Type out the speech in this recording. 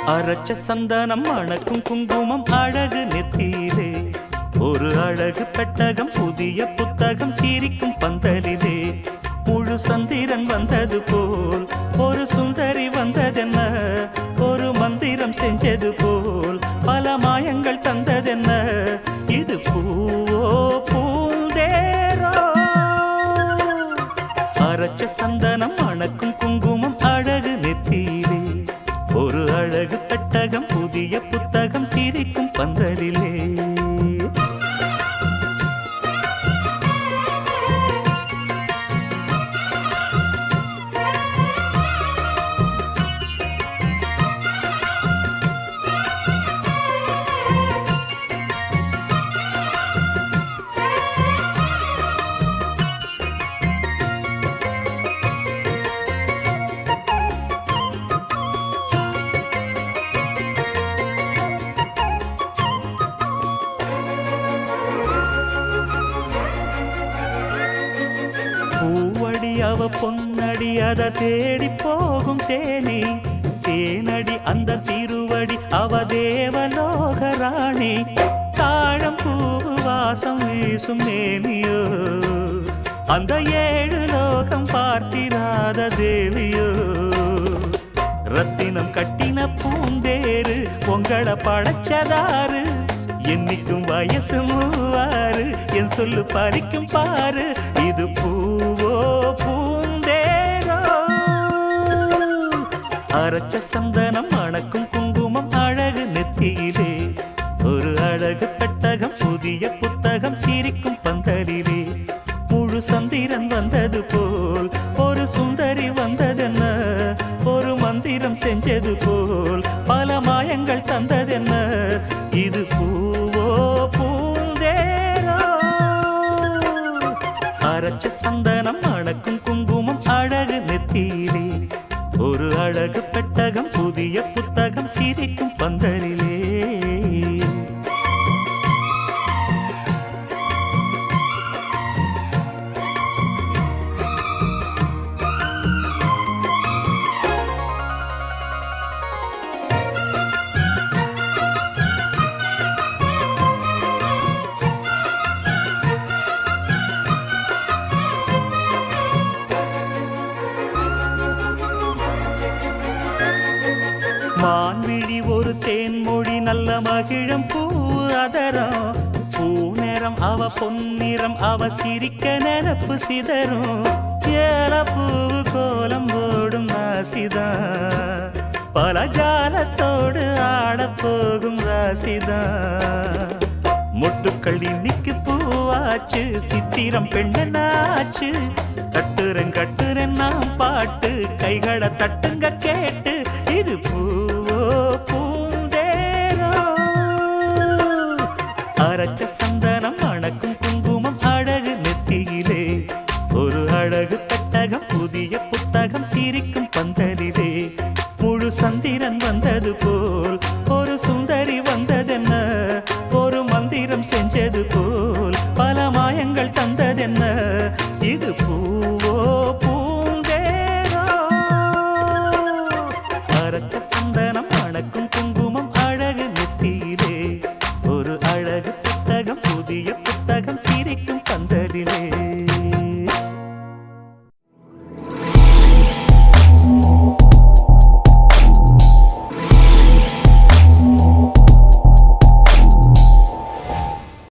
அரைச்ச சந்தனம் மணக்கும் குங்குமம் அழகு நெத்தியிலே ஒரு அழகு பெட்டகம் புதிய புத்தகம் சிரிக்கும் பந்தலிலே முழு சந்திரன் வந்தது போல் ஒரு சுந்தரி வந்ததென்ன ஒரு மந்திரம் செஞ்சது போல் பல மாயங்கள் தந்ததென்ன இது பூவோ பூந்தேரோ அரைச்ச சந்தனம் மணக்கும் குங்குமம் அழகு நெத்தியிலே ஒரு அழகு பெட்டகம் புதிய புத்தகம் சிரிக்கும் பந்தலிலே அவ பொன்னடி அத தேடி போகும் தேனி தேனடி அந்த திருவடி அவ தேவலோக ராணி தாழம் பூவு வாசம் வீசும் நேமியோ அந்த ஏழு லோகம் பார்த்திராத தேவியோ ரத்தினம் கட்டின பூந்தேரு உங்களை படைச்சதாரு என்னைக்கும் வயசு மூவாறு என் சொல்லு பறிக்கும் பாரு இது பூவோ பூந்தேரோ அரைச்ச சந்தனம் மணக்கும் குங்குமம் அழகு நெத்தியிலே ஒரு அழகு பெட்டகம் புதிய புத்தகம் சிரிக்கும் பந்தலிலே முழு சந்திரன் வந்தது போல் ஒரு சுந்தரி வந்ததென்ன ஒரு மந்திரம் செஞ்சது போல் பல மாயங்கள் தந்ததென்ன இது பூவோ பூந்தேரோ அரைச்ச சந்தனம் மணக்கும் குங்குமம் அழகு நெத்தியிலே ஒரு அழகு பெட்டகம் புதிய புத்தகம் சிரிக்கும் பந்தலிலே மான்விழி ஒரு தேன்மொழி நல்ல மகிழம் பூ அதரம் பூநேரம் அவ பொன்னிறம் அவ சிரிக்க நினப்பு சிதறும் ஏல பூவு கோலம் ஓடும் ராசிதான் பல ஜாலத்தோடு ஆடப்போகும் ராசிதான் மொட்டுக்கள் இன்னைக்கு பூவாச்சு சித்திரம் பெண்ணாச்சு கட்டுரன் கட்டுரன் நாம் பாட்டு கைகளை தட்டுங்க கேட்டு இது பூவோ பூந்தேரோ அரைச்ச சந்தனம் மணக்கும் குங்குமம் அழகு நெத்தியிலே ஒரு அழகு பெட்டகம் புதிய புத்தகம் சிரிக்கும் பந்தலிலே முழு சந்திரன் வந்தது போல் ஒரு சுந்தரி வந்ததென்ன ஒரு மந்திரம் செஞ்சது போல் பல மாயங்கள் தந்ததென்ன இது பூவோ பூந்தேரோ அரைச்ச சந்தனம் மணக்கும் குங்குமம் அழகு நெத்தியிலே ஒரு அழகு புத்தகம் புதிய புத்தகம் சிரிக்கும் பந்தலிலே